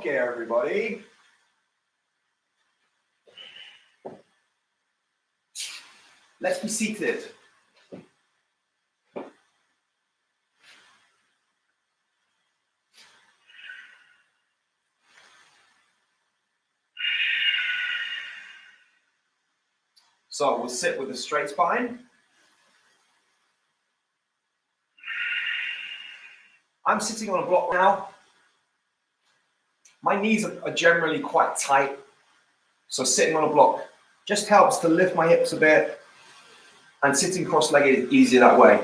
Okay, everybody. Let's be seated. So we'll sit with a straight spine. I'm sitting on a block now. My knees are generally quite tight, so sitting on a block just helps to lift my hips a bit, and sitting cross-legged is easier that way.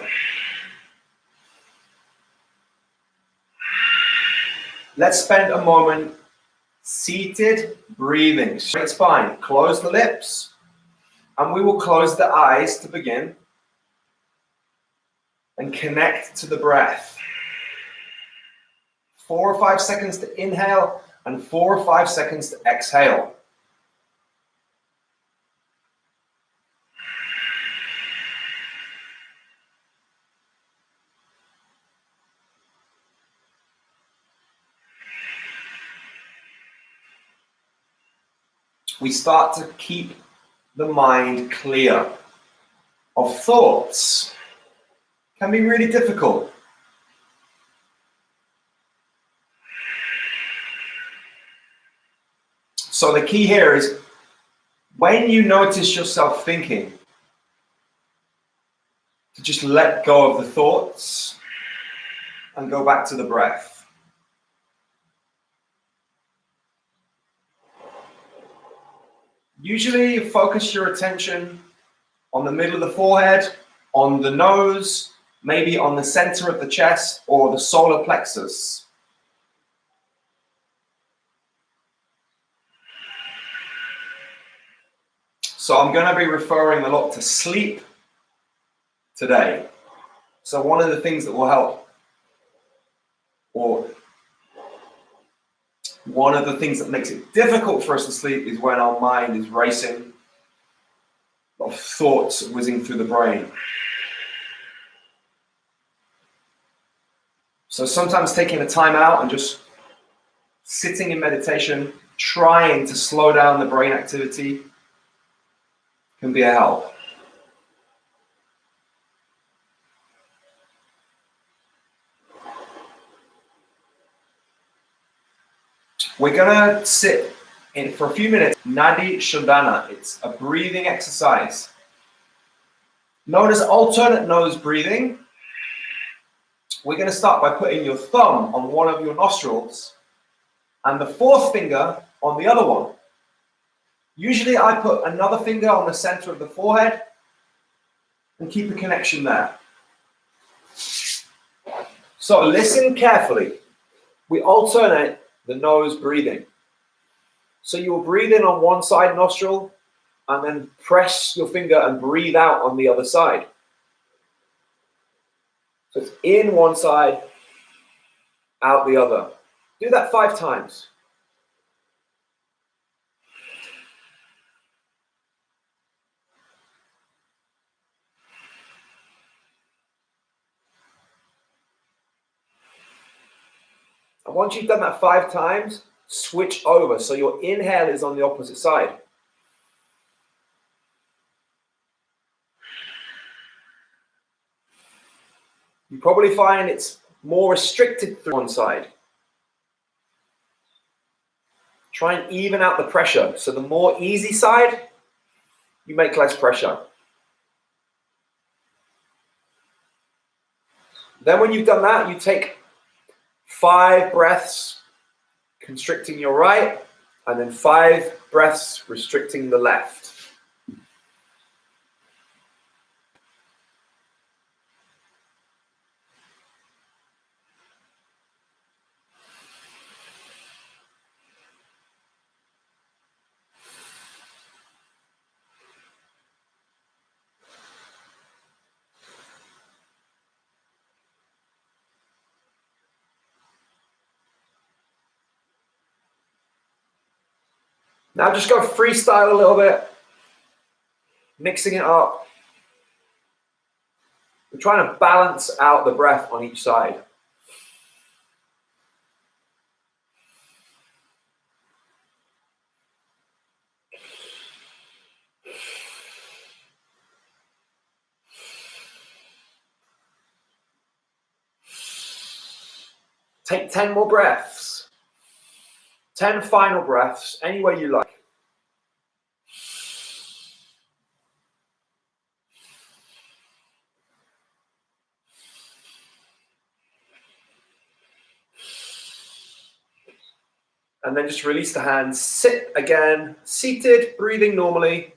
Let's spend a moment seated, breathing, straight spine. Close the lips, and we will close the eyes to begin and connect to the breath. 4 or 5 seconds to inhale and 4 or 5 seconds to exhale. We start to keep the mind clear of thoughts. Can be really difficult. So the key here is when you notice yourself thinking, to just let go of the thoughts and go back to the breath. Usually you focus your attention on the middle of the forehead, on the nose, maybe on the center of the chest or the solar plexus. So I'm going to be referring a lot to sleep today. So one of the things that will help, or one of the things that makes it difficult for us to sleep, is when our mind is racing, a lot of thoughts whizzing through the brain. So sometimes taking a time out and just sitting in meditation, trying to slow down the brain activity can be a help. We're going to sit in for a few minutes, Nadi Shodhana. It's a breathing exercise. Known as alternate nose breathing. We're going to start by putting your thumb on one of your nostrils and the fourth finger on the other one. Usually I put another finger on the center of the forehead and keep a connection there. So listen carefully. We alternate the nose breathing. So you will breathe in on one side nostril and then press your finger and breathe out on the other side. So it's in one side, out the other. Do that 5 times. And once you've done that 5 times, switch over. So your inhale is on the opposite side. You probably find it's more restricted through one side. Try and even out the pressure. So the more easy side, you make less pressure. Then when you've done that, you take 5 breaths constricting your right, and then 5 breaths restricting the left. Now just go freestyle a little bit, mixing it up. We're trying to balance out the breath on each side. Take 10 more breaths. 10 final breaths, any way you like. And then just release the hands. Sit again, seated, breathing normally.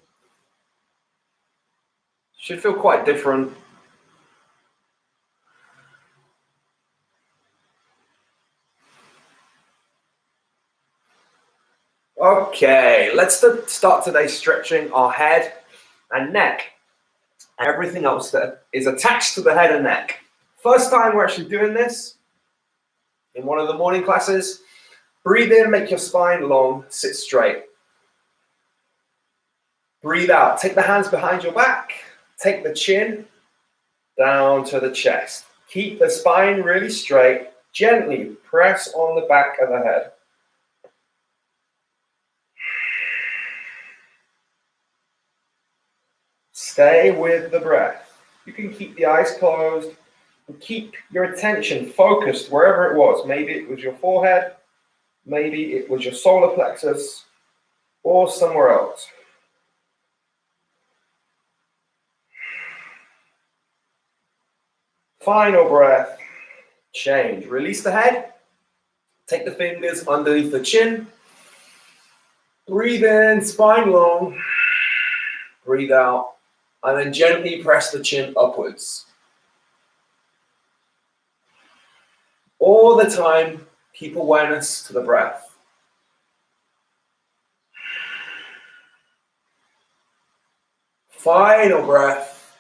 Should feel quite different. Okay, let's start today stretching our head and neck. Everything else that is attached to the head and neck. First time we're actually doing this in one of the morning classes. Breathe in, make your spine long, sit straight. Breathe out, take the hands behind your back, take the chin down to the chest. Keep the spine really straight, gently press on the back of the head. Stay with the breath. You can keep the eyes closed and keep your attention focused wherever it was. Maybe it was your forehead, maybe it was your solar plexus, or somewhere else. Final breath, change. Release the head, take the fingers underneath the chin. Breathe in, spine long. Breathe out, and then gently press the chin upwards. All the time, keep awareness to the breath. Final breath,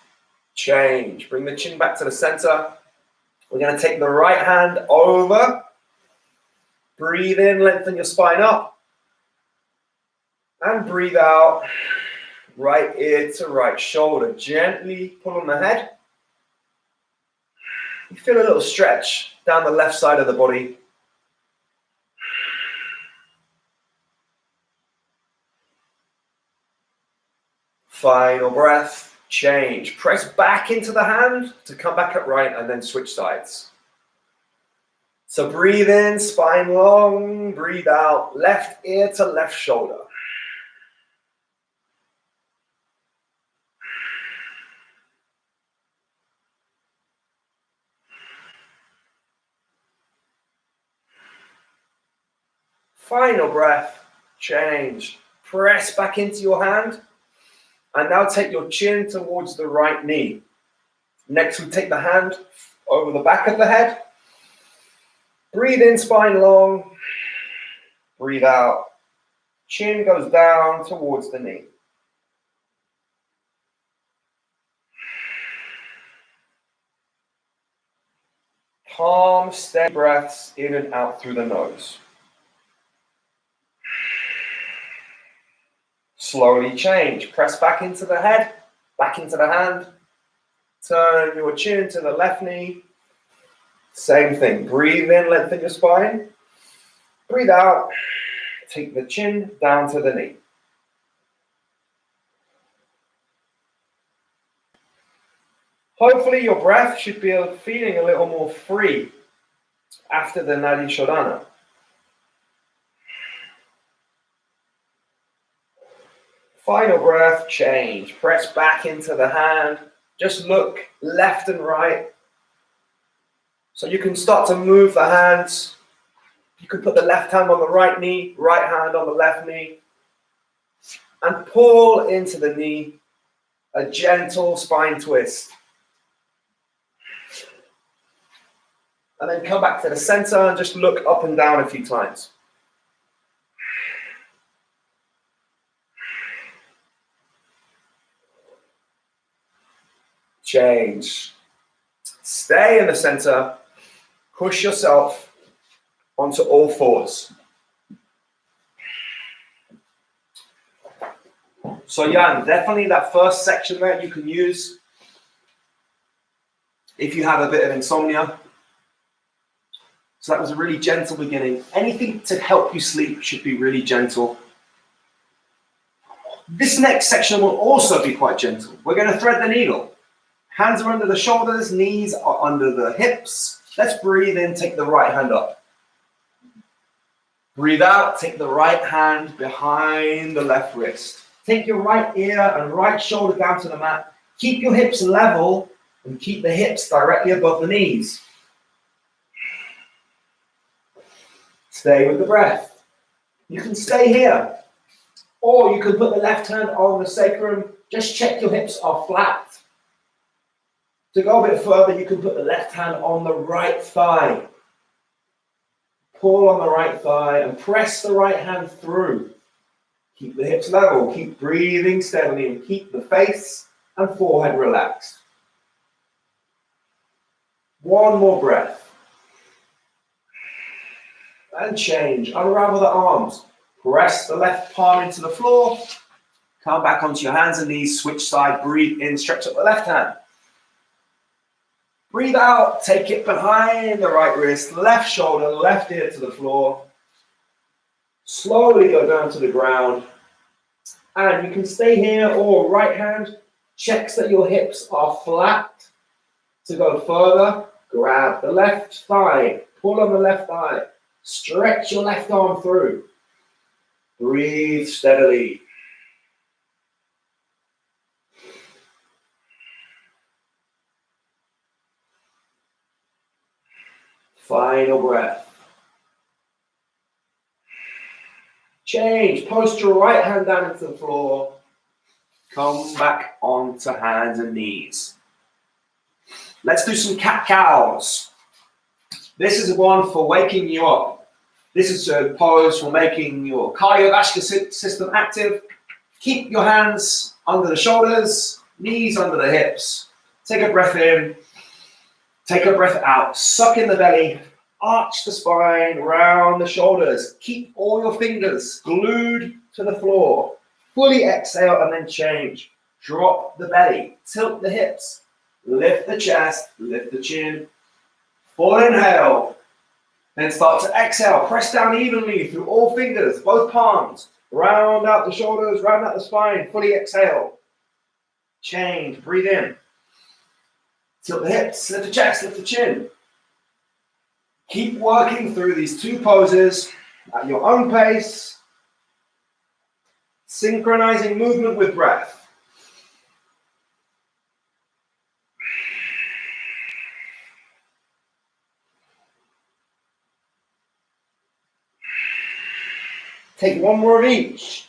change. Bring the chin back to the center. We're going to take the right hand over. Breathe in, lengthen your spine up. And breathe out, right ear to right shoulder. Gently pull on the head. You feel a little stretch down the left side of the body. Final breath, change. Press back into the hand to come back upright and then switch sides. So breathe in, spine long, breathe out, left ear to left shoulder. Final breath, change. Press back into your hand. And now take your chin towards the right knee. Next, we take the hand over the back of the head. Breathe in, spine long. Breathe out. Chin goes down towards the knee. Calm, steady breaths in and out through the nose. Slowly change. Press back into the head, back into the hand. Turn your chin to the left knee. Same thing. Breathe in, lengthen your spine. Breathe out. Take the chin down to the knee. Hopefully your breath should be feeling a little more free after the Nadi Shodhana. Final breath, change. Press back into the hand. Just look left and right. So you can start to move the hands. You can put the left hand on the right knee, right hand on the left knee. And pull into the knee. A gentle spine twist. And then come back to the center and just look up and down a few times. Change. Stay in the center. Push yourself onto all fours. So Jan, definitely that first section there you can use if you have a bit of insomnia. So that was a really gentle beginning. Anything to help you sleep should be really gentle. This next section will also be quite gentle. We're going to thread the needle. Hands are under the shoulders, knees are under the hips. Let's breathe in, take the right hand up. Breathe out, take the right hand behind the left wrist. Take your right ear and right shoulder down to the mat. Keep your hips level and keep the hips directly above the knees. Stay with the breath. You can stay here, or you can put the left hand on the sacrum. Just check your hips are flat. To go a bit further, you can put the left hand on the right thigh. Pull on the right thigh and press the right hand through. Keep the hips level, keep breathing steadily, and keep the face and forehead relaxed. One more breath. And change. Unravel the arms. Press the left palm into the floor. Come back onto your hands and knees. Switch side. Breathe in. Stretch up the left hand. Breathe out. Take it behind the right wrist. Left shoulder, left ear to the floor. Slowly go down to the ground. And you can stay here, or right hand checks that your hips are flat. To go further, grab the left thigh. Pull on the left thigh. Stretch your left arm through. Breathe steadily. Final breath. Change. Post your right hand down into the floor. Come back onto hands and knees. Let's do some cat-cows. This is one for waking you up. This is a pose for making your cardiovascular system active. Keep your hands under the shoulders, knees under the hips. Take a breath in, take a breath out. Suck in the belly, arch the spine, round the shoulders. Keep all your fingers glued to the floor. Fully exhale and then change. Drop the belly, tilt the hips, lift the chest, lift the chin. Full inhale. Then start to exhale. Press down evenly through all fingers, both palms. Round out the shoulders, round out the spine. Fully exhale. Change. Breathe in. Tilt the hips, lift the chest, lift the chin. Keep working through these two poses at your own pace. Synchronizing movement with breath. Take one more of each.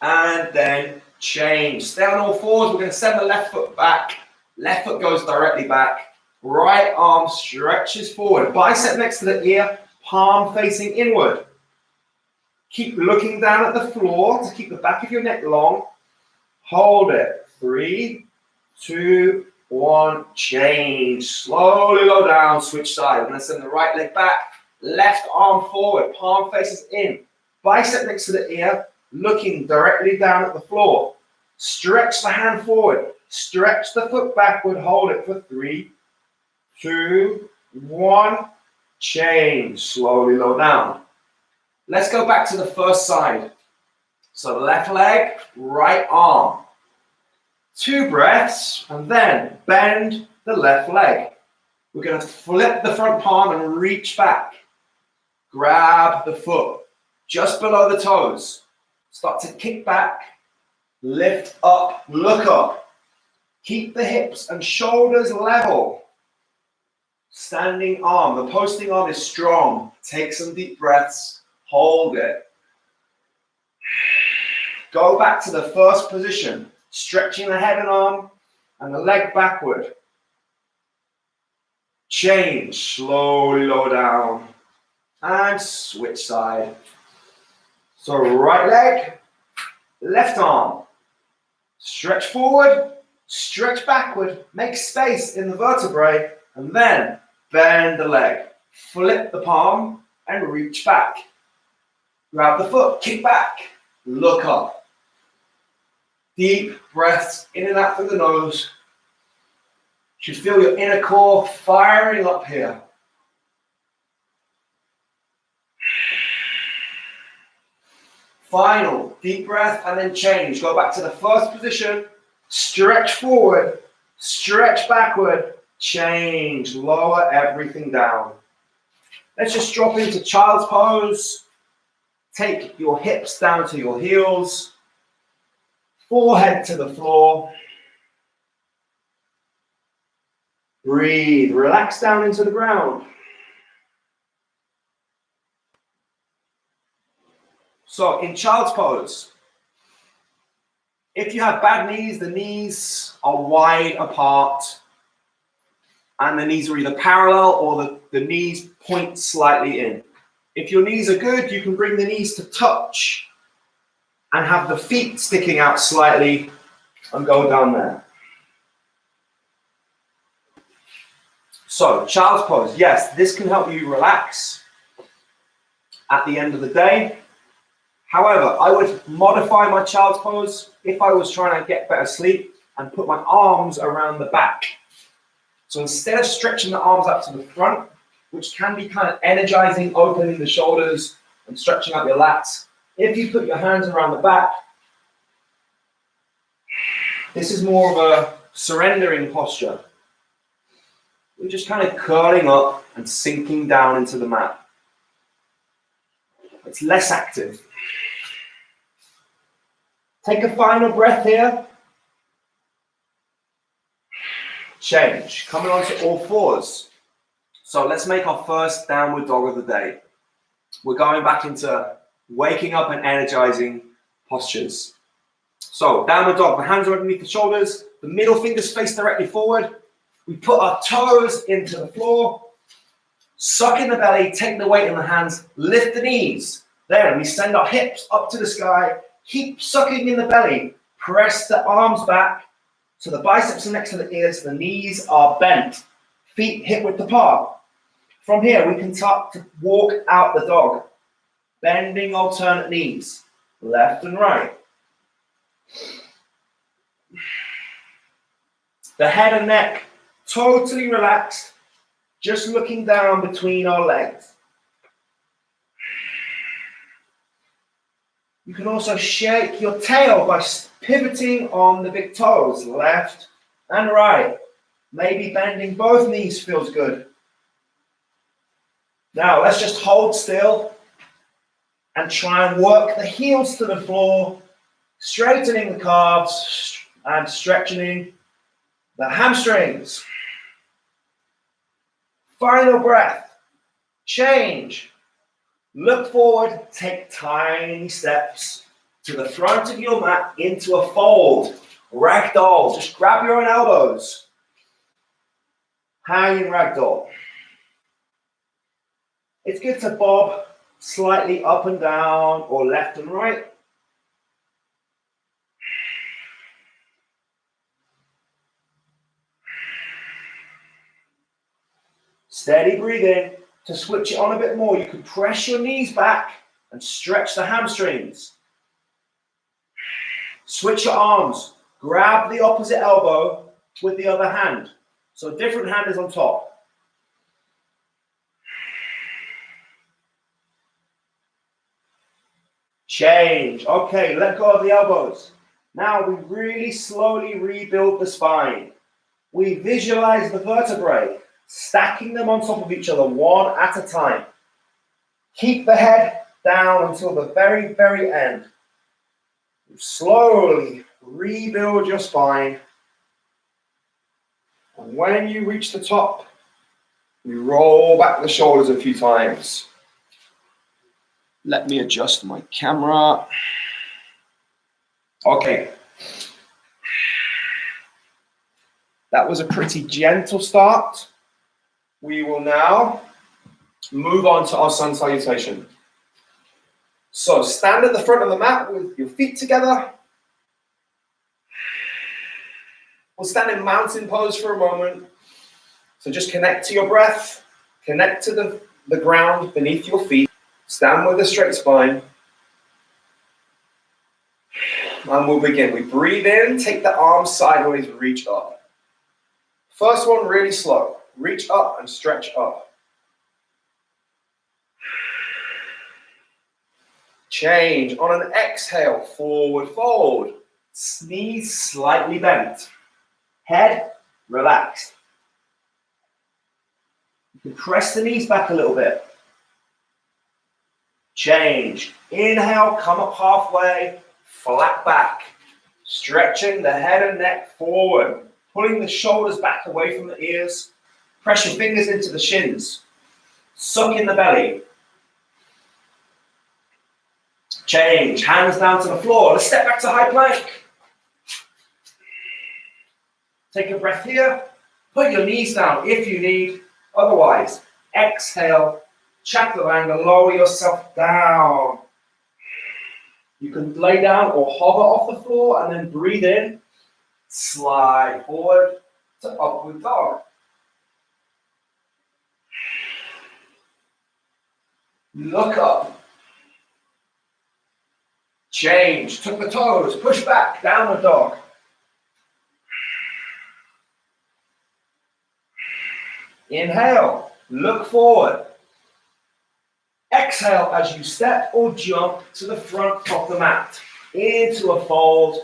And then change. Stay on all fours. We're going to send the left foot back. Left foot goes directly back. Right arm stretches forward. Bicep next to the ear. Palm facing inward. Keep looking down at the floor to keep the back of your neck long. Hold it. 3, 2, 1. Change. Slowly low down. Switch side. We're going to send the right leg back. Left arm forward. Palm faces in. Bicep next to the ear. Looking directly down at the floor. Stretch the hand forward. Stretch the foot backward. Hold it for 3, 2, 1. Change. Slowly low down. Let's go back to the first side. So left leg, right arm. 2 breaths, and then bend the left leg. We're going to flip the front palm and reach back. Grab the foot just below the toes. Start to kick back, lift up, look up. Keep the hips and shoulders level. Standing arm, the posting arm is strong. Take some deep breaths, hold it. Go back to the first position, stretching the head and arm and the leg backward. Change, slowly lower down and switch side. So right leg, left arm. Stretch forward, stretch backward, make space in the vertebrae, and then bend the leg. Flip the palm and reach back. Grab the foot, kick back, look up. Deep breaths in and out through the nose. You should feel your inner core firing up here. Final deep breath and then change. Go back to the first position. Stretch forward, stretch backward, change, lower everything down. Let's just drop into child's pose. Take your hips down to your heels, forehead to the floor. Breathe, relax down into the ground. So in child's pose, if you have bad knees, the knees are wide apart and the knees are either parallel or the knees point slightly in. If your knees are good, you can bring the knees to touch and have the feet sticking out slightly and go down there. So, child's pose, yes, this can help you relax at the end of the day. However, I would modify my child's pose if I was trying to get better sleep and put my arms around the back. So instead of stretching the arms up to the front, which can be kind of energizing, opening the shoulders and stretching out your lats, if you put your hands around the back, this is more of a surrendering posture. We're just kind of curling up and sinking down into the mat. It's less active. Take a final breath here. Change. Coming onto all fours. So let's make our first downward dog of the day. We're going back into waking up and energizing postures. So downward dog, the hands are underneath the shoulders, the middle fingers face directly forward. We put our toes into the floor, suck in the belly, take the weight in the hands, lift the knees. There, and we send our hips up to the sky, keep sucking in the belly, press the arms back so the biceps are next to the ears, the knees are bent, feet hip width apart. From here, we can start to walk out the dog, bending alternate knees, left and right. The head and neck totally relaxed, just looking down between our legs. You can also shake your tail by pivoting on the big toes, left and right. Maybe bending both knees feels good. Now let's just hold still and try and work the heels to the floor, straightening the calves and stretching the hamstrings. Final breath. Change. Look forward, take tiny steps to the front of your mat into a fold. Ragdoll. Just grab your own elbows. Hanging ragdoll. It's good to bob slightly up and down or left and right. Steady breathing. To switch it on a bit more, you can press your knees back and stretch the hamstrings. Switch your arms. Grab the opposite elbow with the other hand. So different hand is on top. Change. Okay, let go of the elbows. Now we really slowly rebuild the spine. We visualize the vertebrae, stacking them on top of each other one at a time. Keep the head down until the very, very end. Slowly rebuild your spine. And when you reach the top, you roll back the shoulders a few times. Let me adjust my camera. Okay. That was a pretty gentle start. We will now move on to our sun salutation. So stand at the front of the mat with your feet together. We'll stand in mountain pose for a moment. So just connect to your breath, connect to the ground beneath your feet, stand with a straight spine. And we'll begin. We breathe in, take the arms sideways, reach up. First one really slow. Reach up and stretch up. Change. On an exhale, forward fold. Knees slightly bent. Head relaxed. You can press the knees back a little bit. Change. Inhale, come up halfway, flat back. Stretching the head and neck forward. Pulling the shoulders back away from the ears. Press your fingers into the shins. Suck in the belly. Change. Hands down to the floor. Let's step back to high plank. Take a breath here. Put your knees down if you need. Otherwise, exhale. Chaturanga. Lower yourself down. You can lay down or hover off the floor and then breathe in. Slide forward to upward dog. Look up. Change. Tuck the toes. Push back. Downward dog. Inhale. Look forward. Exhale as you step or jump to the front of the mat. Into a fold.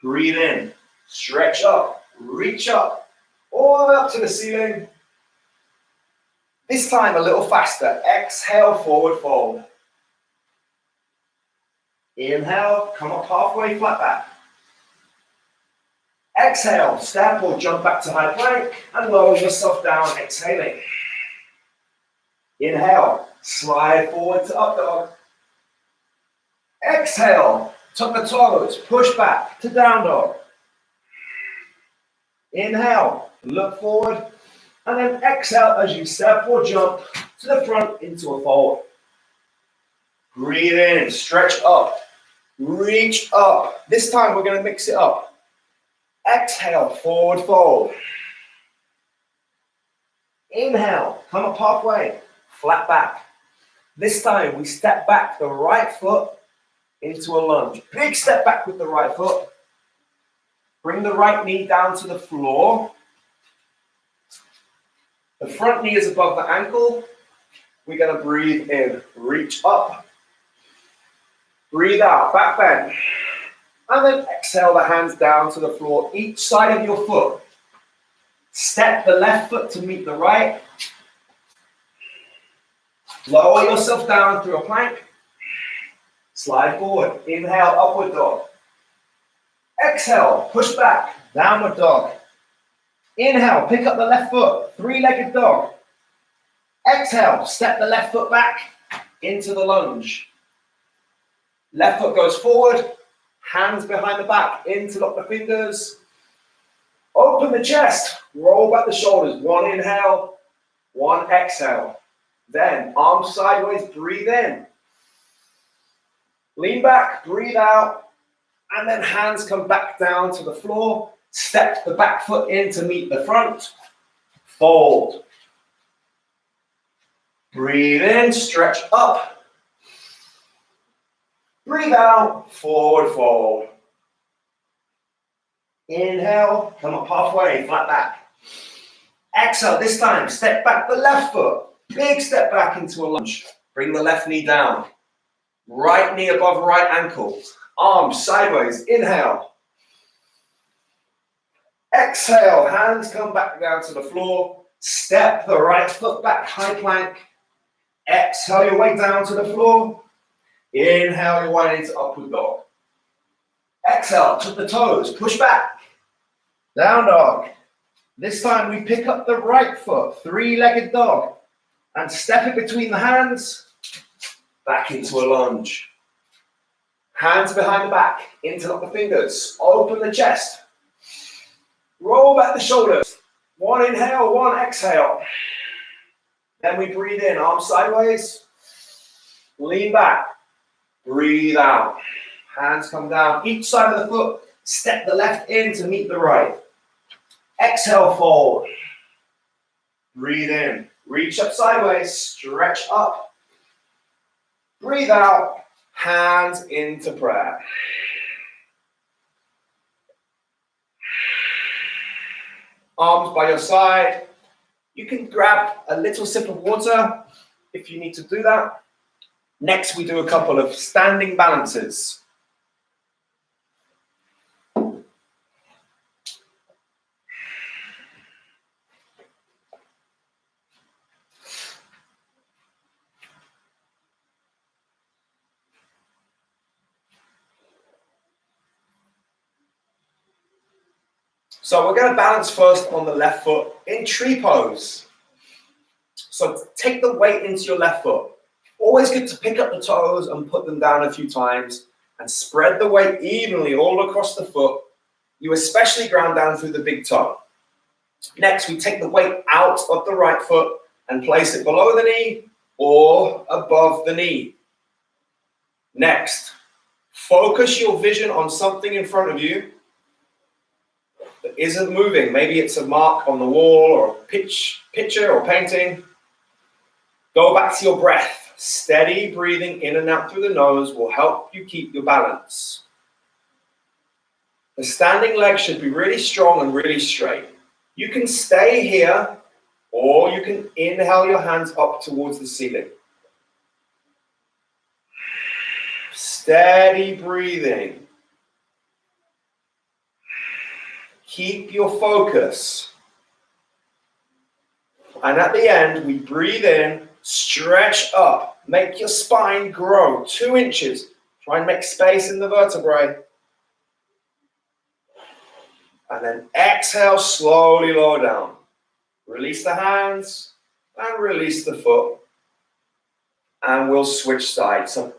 Breathe in. Stretch up. Reach up. All the way up to the ceiling. This time a little faster. Exhale, forward fold. Inhale, come up halfway, flat back. Exhale, step or jump back to high plank and lower yourself down, exhaling. Inhale, slide forward to up dog. Exhale, tuck the toes, push back to down dog. Inhale, look forward, and then exhale as you step or jump to the front into a fold. Breathe in, stretch up, reach up. This time we're going to mix it up. Exhale, forward fold. Inhale, come up halfway, flat back. This time we step back the right foot into a lunge. Big step back with the right foot. Bring the right knee down to the floor. The front knee is above the ankle. We're going to breathe in, reach up. Breathe out, back bend. And then exhale the hands down to the floor, each side of your foot. Step the left foot to meet the right. Lower yourself down through a plank. Slide forward. Inhale, upward dog. Exhale, push back, downward dog. Inhale, pick up the left foot, three-legged dog. Exhale, step the left foot back into the lunge. Left foot goes forward, hands behind the back, interlock the fingers. Open the chest, roll back the shoulders. One inhale, one exhale. Then arms sideways, breathe in. Lean back, breathe out. And then hands come back down to the floor. Step the back foot in to meet the front. Fold. Breathe in, stretch up. Breathe out, forward fold. Inhale, come up halfway, flat back. Exhale, this time, step back the left foot. Big step back into a lunge. Bring the left knee down. Right knee above right ankle. Arms sideways, inhale. Exhale, hands come back down to the floor. Step the right foot back, high plank. Exhale your way down to the floor. Inhale your way into upward dog. Exhale, tuck the toes, push back. Down dog. This time we pick up the right foot, three-legged dog, and step it between the hands, back into a lunge. Hands behind the back, interlock the fingers, open the chest. Roll back the shoulders. One inhale, one exhale. Then we breathe in, arms sideways. Lean back. Breathe out. Hands come down. Each side of the foot, step the left in to meet the right. Exhale, fold. Breathe in. Reach up sideways. Stretch up. Breathe out. Hands into prayer. Arms by your side. You can grab a little sip of water if you need to do that. Next, we do a couple of standing balances. So we're going to balance first on the left foot in tree pose. So take the weight into your left foot. Always good to pick up the toes and put them down a few times and spread the weight evenly all across the foot. You especially ground down through the big toe. Next, we take the weight out of the right foot and place it below the knee or above the knee. Next, focus your vision on something in front of you that isn't moving. Maybe it's a mark on the wall or a picture or painting. Go back to your breath. Steady breathing in and out through the nose will help you keep your balance. The standing leg should be really strong and really straight. You can stay here or you can inhale your hands up towards the ceiling. Steady breathing. Keep your focus. And at the end, we breathe in, stretch up, make your spine grow 2 inches. Try and make space in the vertebrae. And then exhale, slowly lower down. Release the hands and release the foot. And we'll switch sides. So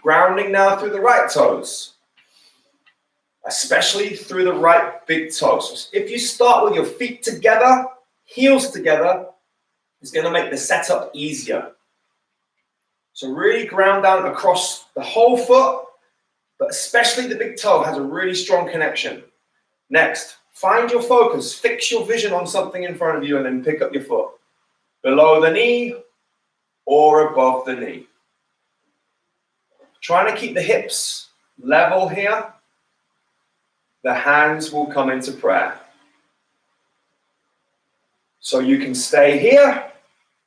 grounding now through the right toes, especially through the right big toes. So if you start with your feet together, heels together, it's going to make the setup easier. So really ground down across the whole foot, but especially the big toe has a really strong connection. Next, find your focus, fix your vision on something in front of you and then pick up your foot. Below the knee or above the knee. Trying to keep the hips level here. The hands will come into prayer. So you can stay here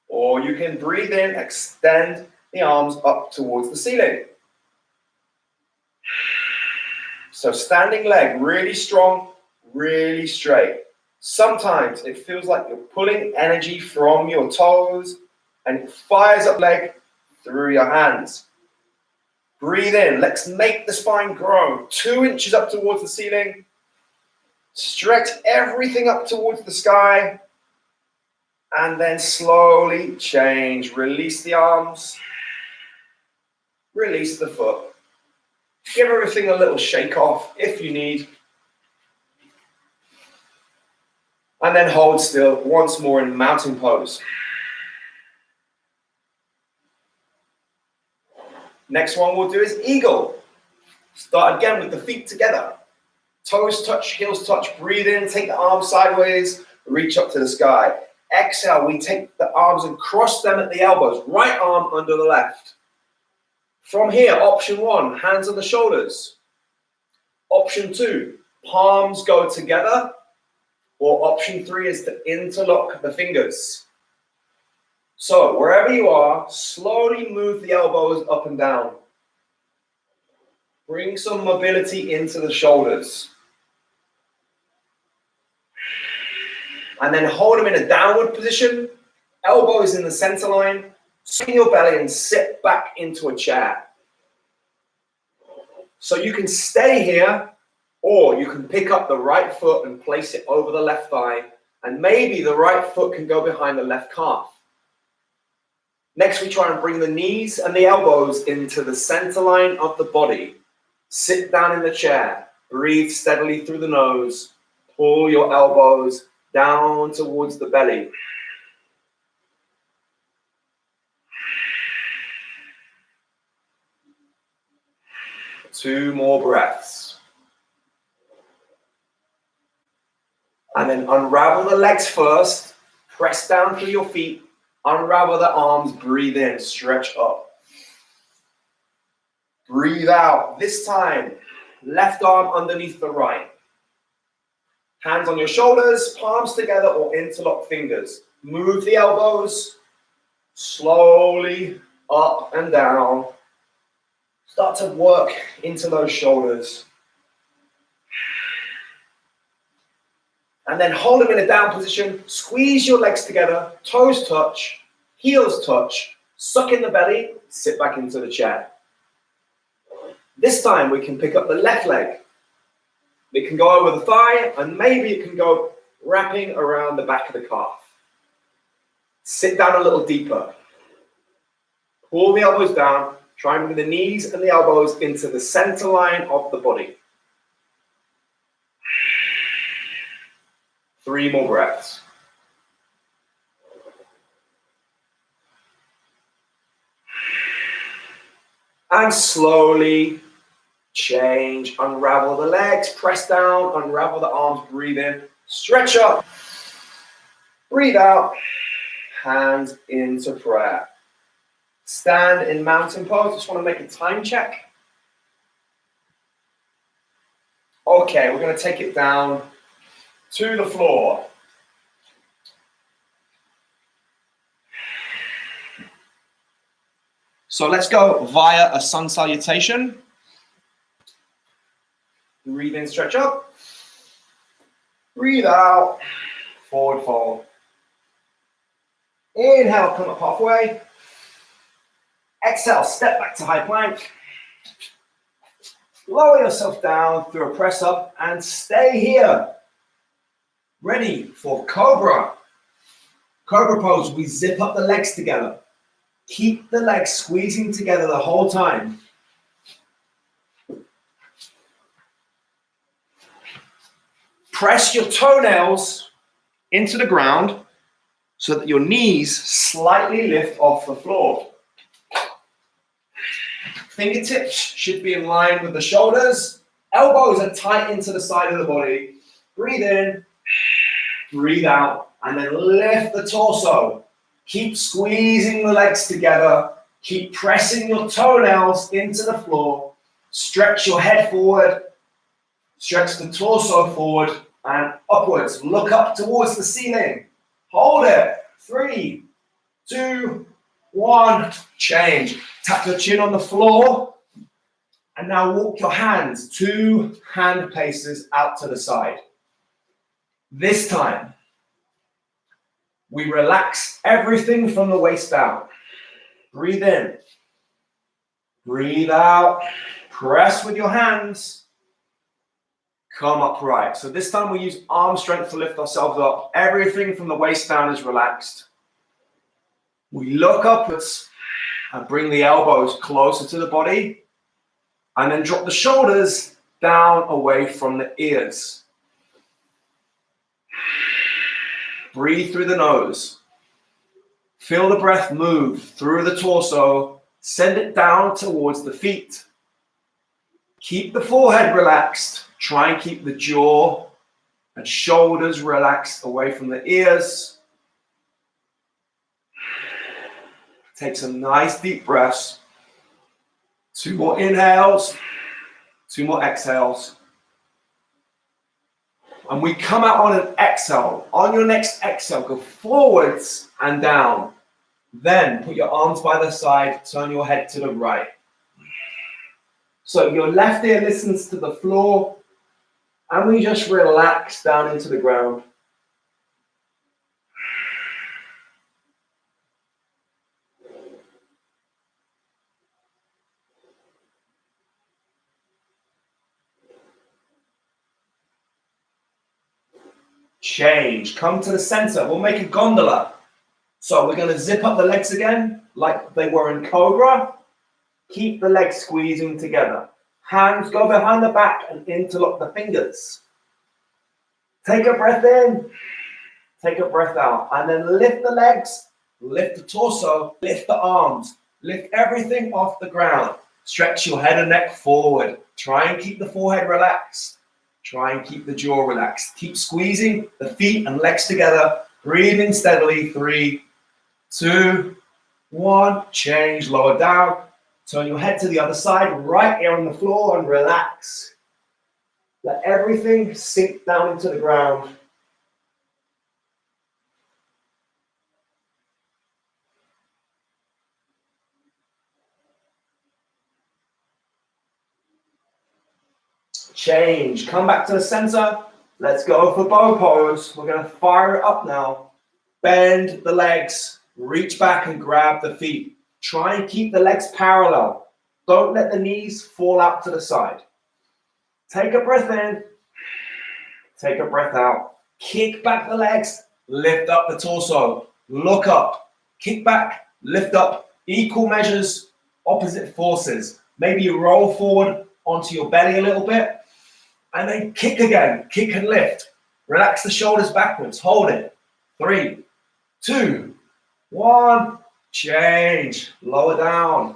or you can breathe in, extend the arms up towards the ceiling. So standing leg, really strong, really straight. Sometimes it feels like you're pulling energy from your toes and it fires up leg through your hands. Breathe in. Let's make the spine grow 2 inches up towards the ceiling. Stretch everything up towards the sky. And then slowly change. Release the arms. Release the foot. Give everything a little shake off if you need. And then hold still once more in mountain pose. Next one we'll do is eagle. Start again with the feet together. Toes touch, heels touch. Breathe in, take the arms sideways, reach up to the sky. Exhale, we take the arms and cross them at the elbows. Right arm under the left. From here, option 1, hands on the shoulders. Option 2, palms go together. Or option 3 is to interlock the fingers. So wherever you are, slowly move the elbows up and down. Bring some mobility into the shoulders. And then hold them in a downward position. Elbows in the center line. Swing your belly and sit back into a chair. So you can stay here, or you can pick up the right foot and place it over the left thigh. And maybe the right foot can go behind the left calf. Next, we try and bring the knees and the elbows into the center line of the body. Sit down in the chair. Breathe steadily through the nose. Pull your elbows down towards the belly. Two more breaths. And then unravel the legs first. Press down through your feet. Unravel the arms. Breathe in. Stretch up. Breathe out. This time, left arm underneath the right. Hands on your shoulders, palms together or interlock fingers. Move the elbows slowly up and down. Start to work into those shoulders. And then hold them in a down position. Squeeze your legs together. Toes touch. Heels touch. Suck in the belly. Sit back into the chair. This time we can pick up the left leg. It can go over the thigh, and maybe it can go wrapping around the back of the calf. Sit down a little deeper. Pull the elbows down. Try and bring the knees and the elbows into the center line of the body. 3 more breaths. And slowly change, unravel the legs, press down, unravel the arms, breathe in, stretch up, breathe out, hands into prayer. Stand in mountain pose. Just want to make a time check. Okay, we're going to take it down to the floor. So let's go via a sun salutation. Breathe in, stretch up. Breathe out, forward fold. Inhale, come up halfway. Exhale, step back to high plank. Lower yourself down through a press up and stay here. Ready for Cobra. Cobra pose, we zip up the legs together. Keep the legs squeezing together the whole time. Press your toenails into the ground so that your knees slightly lift off the floor. Fingertips should be in line with the shoulders. Elbows are tight into the side of the body. Breathe in, breathe out, and then lift the torso. Keep squeezing the legs together. Keep pressing your toenails into the floor. Stretch your head forward. Stretch the torso forward and upwards. Look up towards the ceiling. Hold it. 3, 2, 1. Change. Tap your chin on the floor. And now walk your hands 2 hand paces out to the side. This time, we relax everything from the waist down. Breathe in. Breathe out. Press with your hands. Come upright. So this time we use arm strength to lift ourselves up. Everything from the waist down is relaxed. We look upwards and bring the elbows closer to the body. And then drop the shoulders down away from the ears. Breathe through the nose. Feel the breath move through the torso. Send it down towards the feet. Keep the forehead relaxed. Try and keep the jaw and shoulders relaxed away from the ears. Take some nice deep breaths. 2 more inhales. 2 more exhales. And we come out on an exhale. On your next exhale, go forwards and down. Then put your arms by the side, turn your head to the right. So your left ear listens to the floor, and we just relax down into the ground. Change. Come to the center. We'll make a gondola. So we're going to zip up the legs again, like they were in Cobra. Keep the legs squeezing together. Hands go behind the back and interlock the fingers. Take a breath in. Take a breath out. And then lift the legs, lift the torso, lift the arms. Lift everything off the ground. Stretch your head and neck forward. Try and keep the forehead relaxed. Try and keep the jaw relaxed. Keep squeezing the feet and legs together. Breathing steadily. 3, 2, 1. Change. Lower down. Turn your head to the other side. Right ear on the floor and relax. Let everything sink down into the ground. Change. Come back to the center. Let's go for bow pose. We're going to fire it up now. Bend the legs. Reach back and grab the feet. Try and keep the legs parallel. Don't let the knees fall out to the side. Take a breath in. Take a breath out. Kick back the legs. Lift up the torso. Look up. Kick back. Lift up. Equal measures, opposite forces. Maybe you roll forward onto your belly a little bit. And then kick again. Kick and lift. Relax the shoulders backwards. Hold it. 3, 2, 1. Change. Lower down.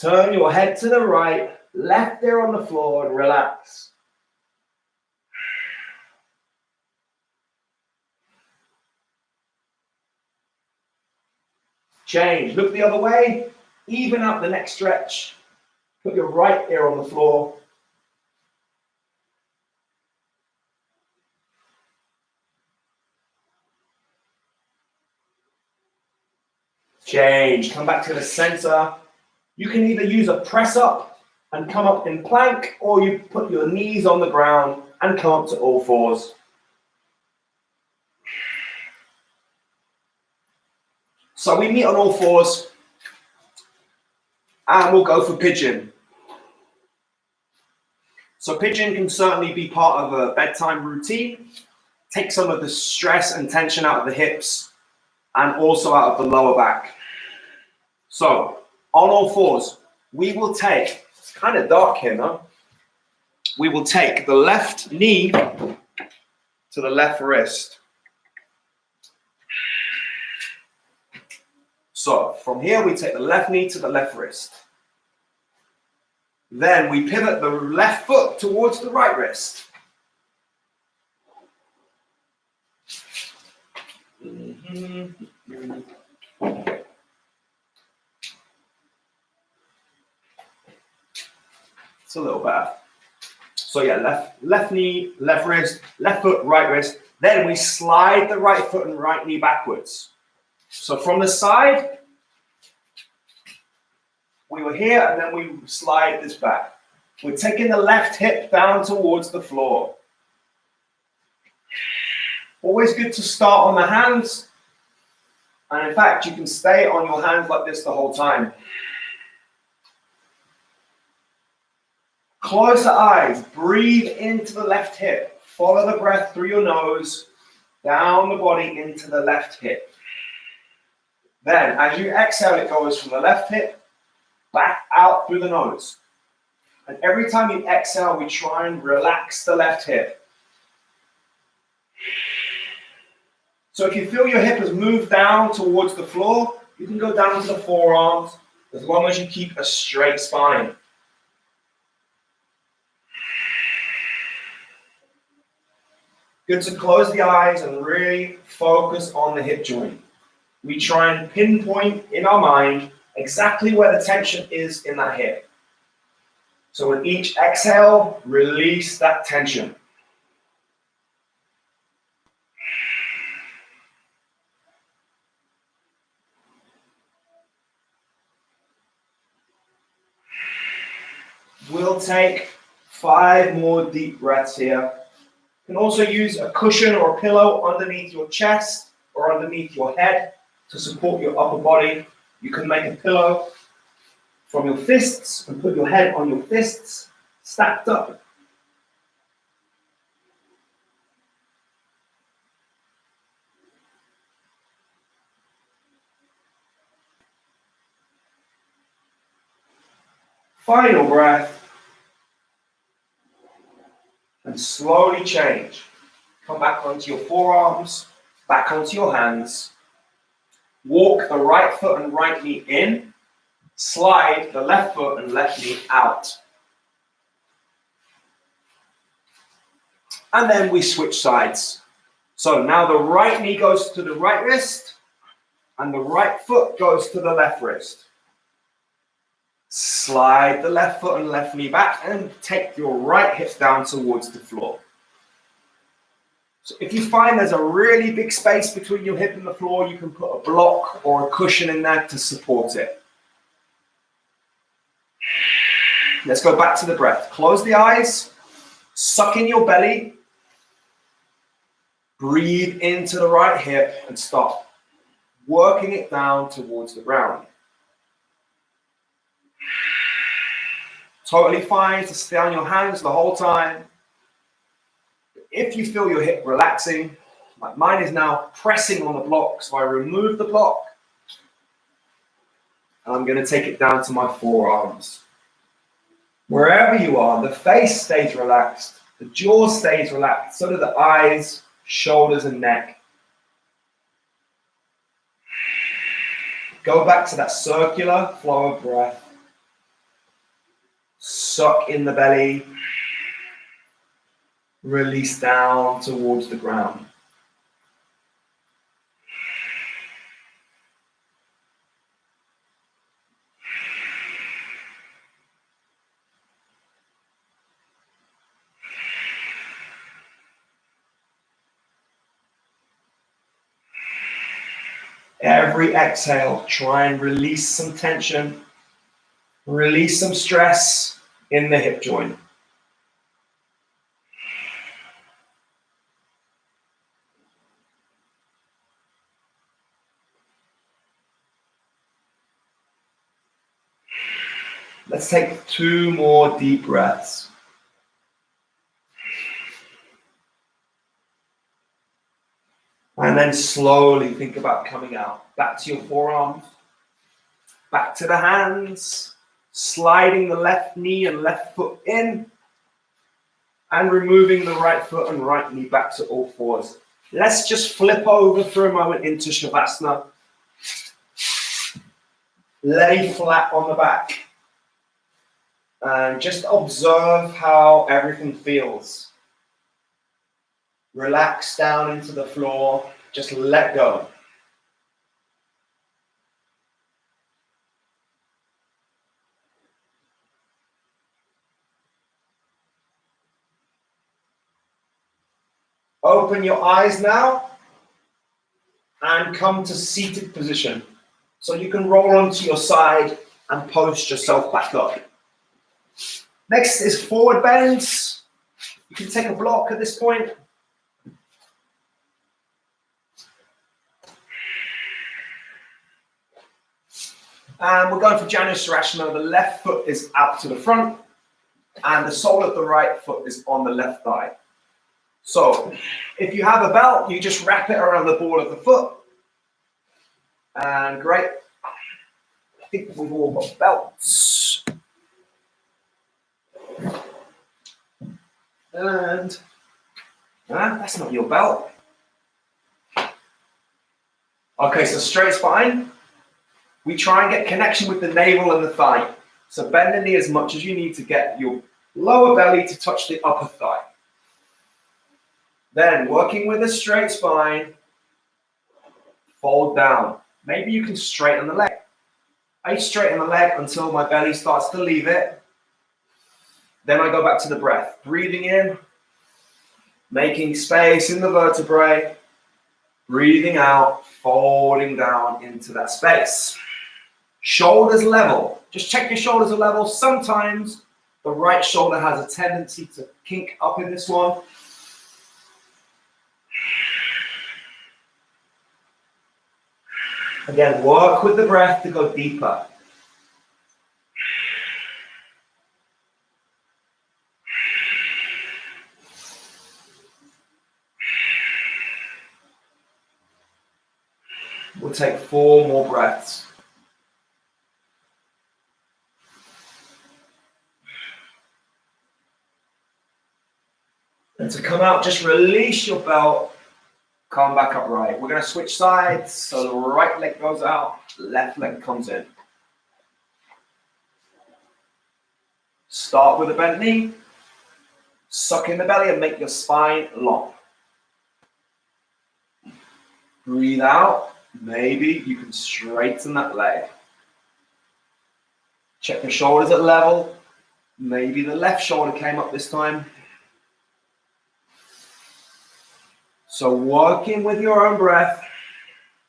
Turn your head to the right. Left ear on the floor and relax. Change. Look the other way. Even out the next stretch. Put your right ear on the floor. Change. Come back to the center. You can either use a press up and come up in plank, or you put your knees on the ground and come up to all fours. So we meet on all fours and we'll go for pigeon. So pigeon can certainly be part of a bedtime routine. Take some of the stress and tension out of the hips and also out of the lower back. So on all fours, we will take, it's kind of dark here, no? We will take the left knee to the left wrist. So from here, we take the left knee to the left wrist. Then we pivot the left foot towards the right wrist. It's a little better. So yeah, left knee, left wrist, left foot, right wrist. Then we slide the right foot and right knee backwards. So from the side, we were here and then we slide this back. We're taking the left hip down towards the floor. Always good to start on the hands. And in fact, you can stay on your hands like this the whole time. Close the eyes, breathe into the left hip. Follow the breath through your nose, down the body into the left hip. Then, as you exhale, it goes from the left hip back out through the nose. And every time you exhale, we try and relax the left hip. So if you feel your hip has moved down towards the floor, you can go down to the forearms as long as you keep a straight spine. Good to close the eyes and really focus on the hip joint. We try and pinpoint in our mind exactly where the tension is in that hip. So with each exhale, release that tension. We'll take 5 more deep breaths here. You can also use a cushion or a pillow underneath your chest or underneath your head to support your upper body. You can make a pillow from your fists and put your head on your fists, stacked up. Final breath. And slowly change. Come back onto your forearms, back onto your hands. Walk the right foot and right knee in. Slide the left foot and left knee out. And then we switch sides. So now the right knee goes to the right wrist and the right foot goes to the left wrist. Slide the left foot and left knee back and take your right hip down towards the floor. So if you find there's a really big space between your hip and the floor, you can put a block or a cushion in there to support it. Let's go back to the breath. Close the eyes, suck in your belly, breathe into the right hip and stop working it down towards the ground. Totally fine to stay on your hands the whole time. If you feel your hip relaxing, like mine is now pressing on the block, so I remove the block and I'm going to take it down to my forearms. Wherever you are, the face stays relaxed, the jaw stays relaxed, so do the eyes, shoulders, and neck. Go back to that circular flow of breath. Suck in the belly. Release down towards the ground. Every exhale, try and release some tension, release some stress in the hip joint. Let's take 2 more deep breaths. And then slowly think about coming out. Back to your forearms, back to the hands, sliding the left knee and left foot in, and removing the right foot and right knee back to all fours. Let's just flip over for a moment into Shavasana. Lay flat on the back. And just observe how everything feels. Relax down into the floor. Just let go. Open your eyes now and come to seated position. So you can roll onto your side and post yourself back up. Next is forward bends. You can take a block at this point. And we're going for Janusarashana. The left foot is out to the front and the sole of the right foot is on the left thigh. So if you have a belt, you just wrap it around the ball of the foot. And great. I think we've all got belts. And that's not your belt. Okay, so straight spine. We try and get connection with the navel and the thigh. So bend the knee as much as you need to get your lower belly to touch the upper thigh. Then working with a straight spine, fold down. Maybe you can straighten the leg. I straighten the leg until my belly starts to leave it. Then I go back to the breath. Breathing in, making space in the vertebrae. Breathing out, folding down into that space. Shoulders level. Just check your shoulders are level. Sometimes the right shoulder has a tendency to kink up in this one. Again, work with the breath to go deeper. We'll take 4 more breaths. And to come out, just release your belt. Come back upright. We're going to switch sides. So the right leg goes out, left leg comes in. Start with a bent knee. Suck in the belly and make your spine long. Breathe out. Maybe you can straighten that leg. Check your shoulders at level. Maybe the left shoulder came up this time. So working with your own breath,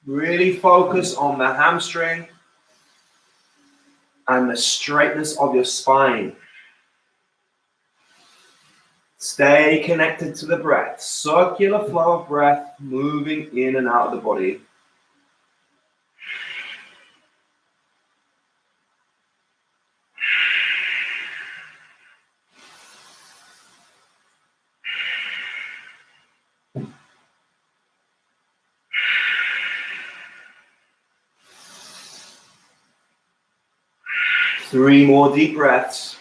really focus on the hamstring and the straightness of your spine. Stay connected to the breath. Circular flow of breath moving in and out of the body. 3 more deep breaths.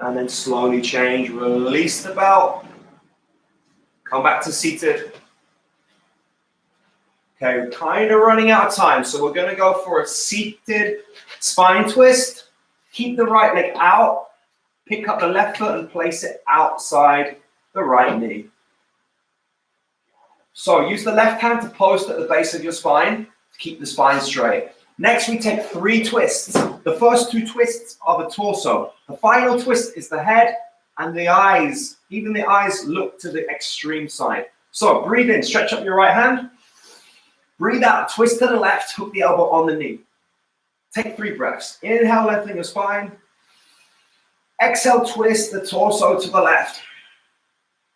And then slowly change, release the belt. Come back to seated. Okay, we're kind of running out of time, so we're going to go for a seated spine twist. Keep the right leg out. Pick up the left foot and place it outside the right knee. So use the left hand to post at the base of your spine to keep the spine straight. Next, we take 3 twists. The first 2 twists are the torso. The final twist is the head and the eyes. Even the eyes look to the extreme side. So breathe in, stretch up your right hand. Breathe out, twist to the left, hook the elbow on the knee. Take 3 breaths. Inhale, lengthen your spine. Exhale, twist the torso to the left.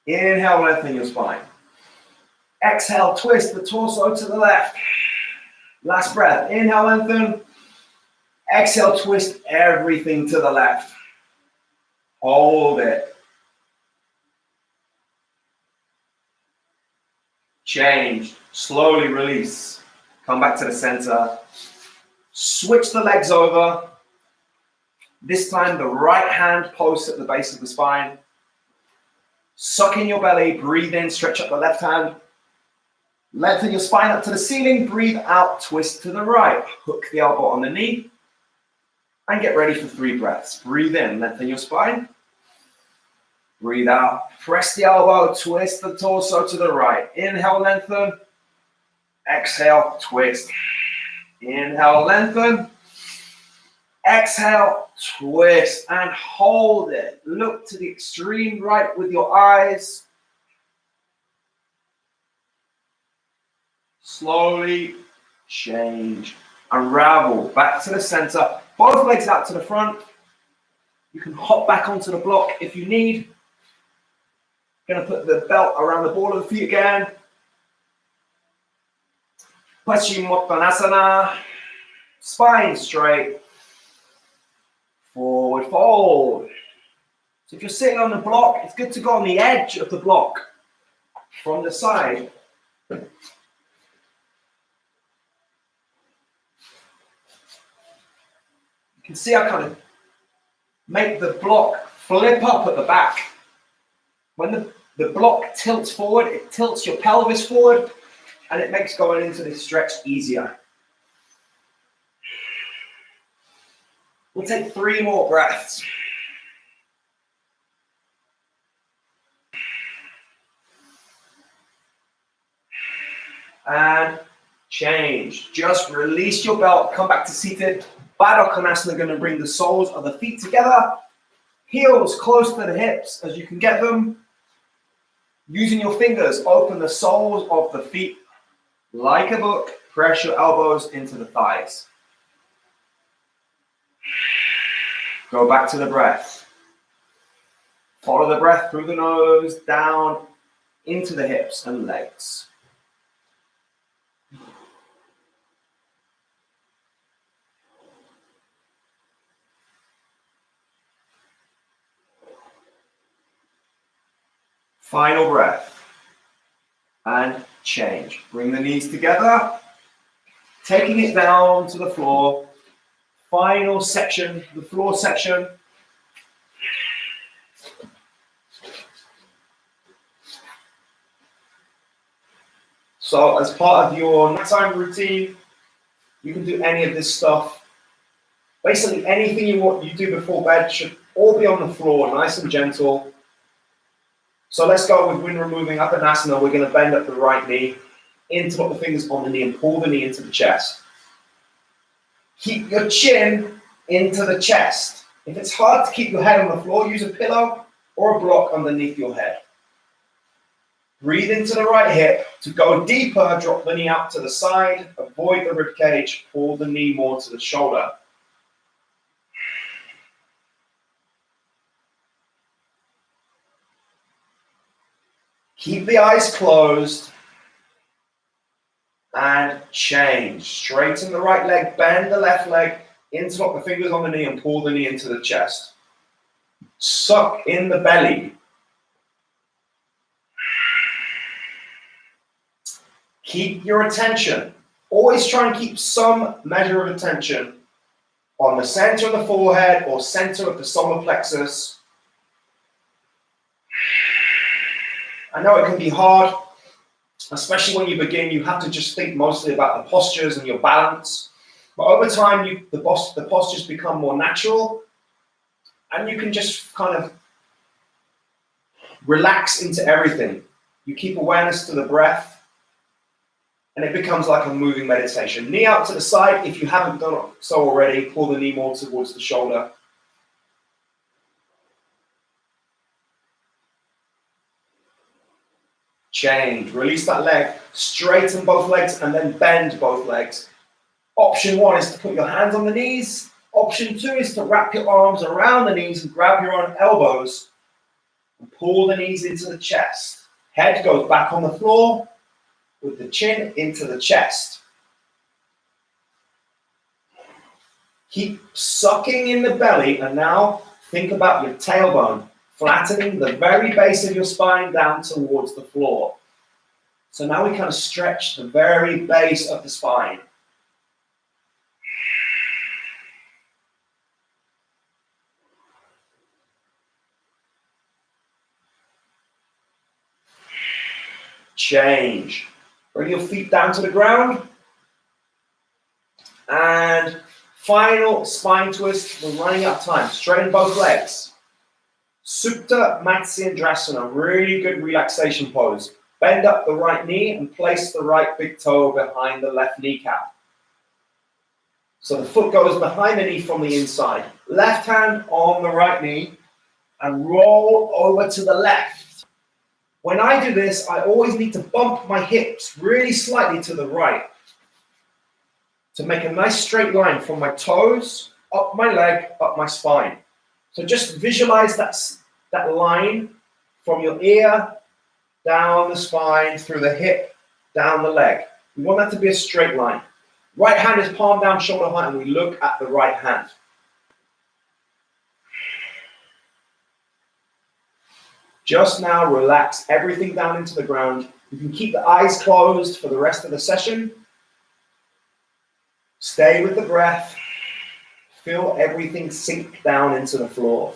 Inhale, lengthen your spine. Exhale, twist the torso to the left. Last breath. Inhale, lengthen. Exhale, twist everything to the left. Hold it. Change. Slowly release. Come back to the center. Switch the legs over. This time, the right hand posts at the base of the spine. Suck in your belly. Breathe in. Stretch up the left hand. Lengthen your spine up to the ceiling. Breathe out. Twist to the right. Hook the elbow on the knee. And get ready for 3 breaths. Breathe in. Lengthen your spine. Breathe out. Press the elbow. Twist the torso to the right. Inhale, lengthen. Exhale, twist. Inhale, lengthen. Exhale, twist, and hold it. Look to the extreme right with your eyes. Slowly change. Unravel back to the center. Both legs out to the front. You can hop back onto the block if you need. Going to put the belt around the ball of the feet again. Paschimottanasana. Spine straight. Forward fold. So if you're sitting on the block, it's good to go on the edge of the block from the side. You can see I kind of make the block flip up at the back. When the block tilts forward, it tilts your pelvis forward and it makes going into this stretch easier. We'll take 3 more breaths. And change. Just release your belt. Come back to seated. Baddha Konasana, going to bring the soles of the feet together. Heels close to the hips as you can get them. Using your fingers, open the soles of the feet like a book. Press your elbows into the thighs. Go back to the breath. Follow the breath through the nose, down into the hips and legs. Final breath. And change. Bring the knees together. Taking it down to the floor. Final section, the floor section. So as part of your nighttime routine, you can do any of this stuff. Basically anything you do before bed should all be on the floor, nice and gentle. So let's go with wind removing Uttanasana. We're going to bend up the right knee, interlock the fingers on the knee and pull the knee into the chest. Keep your chin into the chest. If it's hard to keep your head on the floor, use a pillow or a block underneath your head. Breathe into the right hip. To go deeper, drop the knee out to the side. Avoid the rib cage. Pull the knee more to the shoulder. Keep the eyes closed. And change. Straighten the right leg, bend the left leg, interlock the fingers on the knee and pull the knee into the chest. Suck in the belly. Keep your attention. Always try and keep some measure of attention on the center of the forehead or center of the solar plexus. I know it can be hard, especially when you begin. You have to just think mostly about the postures and your balance. But over time, the postures become more natural, and you can just kind of relax into everything. You keep awareness to the breath, and it becomes like a moving meditation. Knee out to the side. If you haven't done so already, pull the knee more towards the shoulder. Change. Release that leg. Straighten both legs and then bend both legs. Option 1 is to put your hands on the knees. Option 2 is to wrap your arms around the knees and grab your own elbows and pull the knees into the chest. Head goes back on the floor with the chin into the chest. Keep sucking in the belly, and now think about your tailbone, flattening the very base of your spine down towards the floor. So now we kind of stretch the very base of the spine. Change. Bring your feet down to the ground. And final spine twist. We're running out of time. Straighten both legs. Supta Matsyendrasana, really good relaxation pose. Bend up the right knee and place the right big toe behind the left kneecap. So the foot goes behind the knee from the inside. Left hand on the right knee and roll over to the left. When I do this, I always need to bump my hips really slightly to the right to make a nice straight line from my toes, up my leg, up my spine. So just visualize that line from your ear, down the spine, through the hip, down the leg. We want that to be a straight line. Right hand is palm down, shoulder height, and we look at the right hand. Just now, relax everything down into the ground. You can keep the eyes closed for the rest of the session. Stay with the breath. Feel everything sink down into the floor.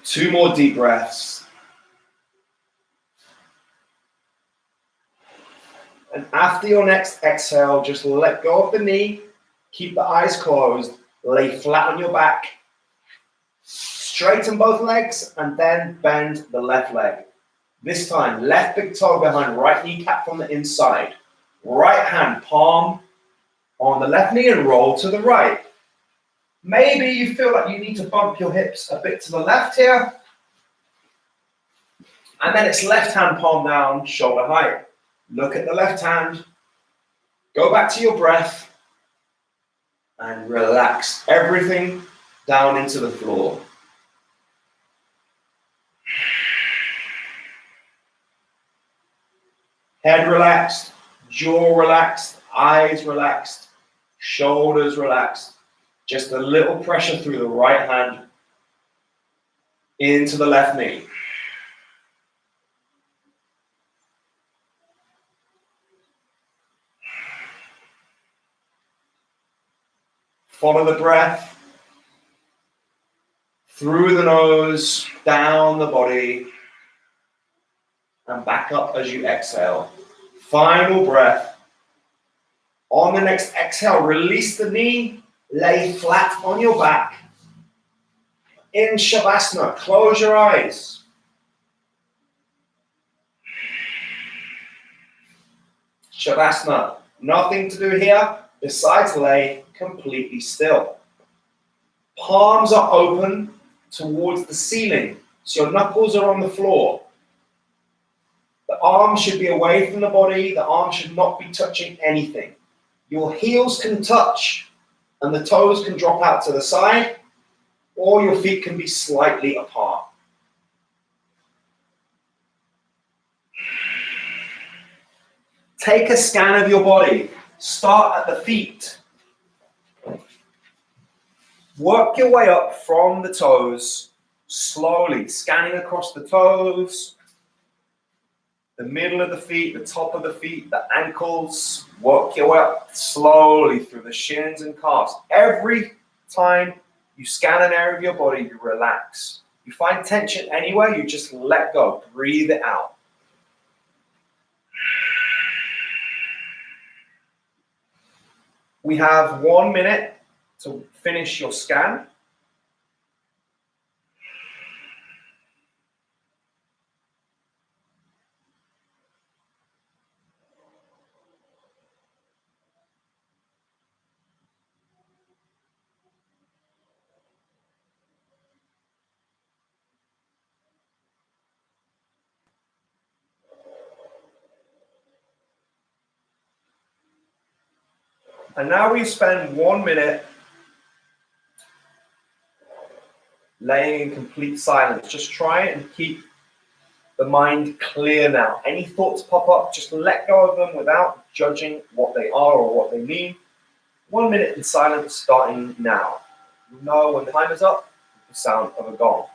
Two more deep breaths. And after your next exhale, just let go of the knee. Keep the eyes closed. Lay flat on your back. Straighten both legs and then bend the left leg. This time, left big toe behind right kneecap from the inside. Right hand palm on the left knee and roll to the right. Maybe you feel like you need to bump your hips a bit to the left here. And then it's left hand palm down, shoulder height. Look at the left hand. Go back to your breath. And relax everything down into the floor. Head relaxed, jaw relaxed, eyes relaxed, shoulders relaxed. Just a little pressure through the right hand into the left knee. Follow the breath through the nose, down the body, and back up as you exhale. Final breath. On the next exhale, release the knee, lay flat on your back. In Shavasana, close your eyes. Shavasana, nothing to do here besides lay completely still. Palms are open towards the ceiling, so your knuckles are on the floor. The arms should be away from the body. The arms should not be touching anything. Your heels can touch and the toes can drop out to the side, or your feet can be slightly apart. Take a scan of your body. Start at the feet. Work your way up from the toes, slowly, scanning across the toes, the middle of the feet, the top of the feet, the ankles. Work your way up slowly through the shins and calves. Every time you scan an area of your body, you relax. You find tension anywhere, you just let go. Breathe it out. We have 1 minute to finish your scan. And now we spend 1 minute laying in complete silence. Just try it and keep the mind clear now. Any thoughts pop up, just let go of them without judging what they are or what they mean. 1 minute in silence starting now. You know when the time is up, the sound of a gong.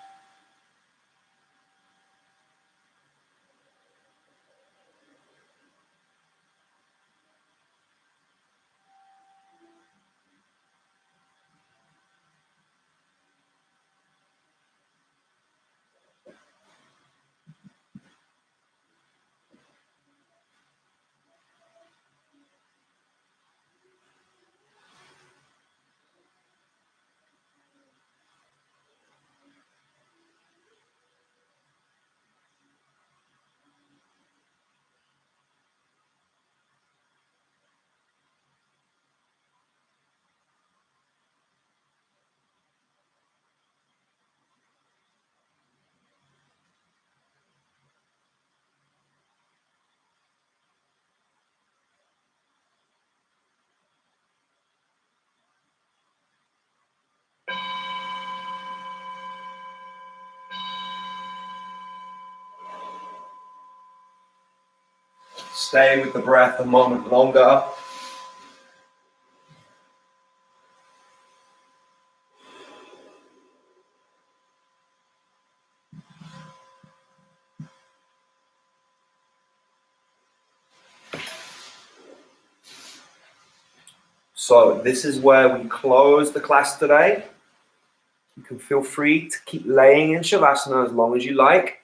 Stay with the breath a moment longer. So this is where we close the class today. You can feel free to keep laying in Shavasana as long as you like.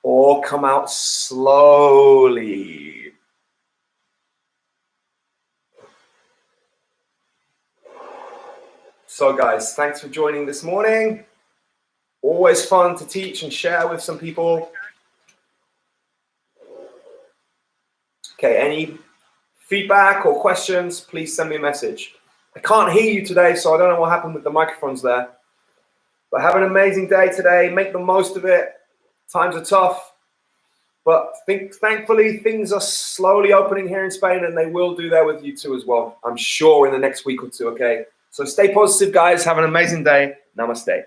Or come out slowly. So guys, thanks for joining this morning. Always fun to teach and share with some people. Okay, any feedback or questions, please send me a message. I can't hear you today, so I don't know what happened with the microphones there. But have an amazing day today. Make the most of it. Times are tough. But thankfully, things are slowly opening here in Spain, and they will do that with you too as well, I'm sure, in the next week or two, okay? So stay positive, guys. Have an amazing day. Namaste.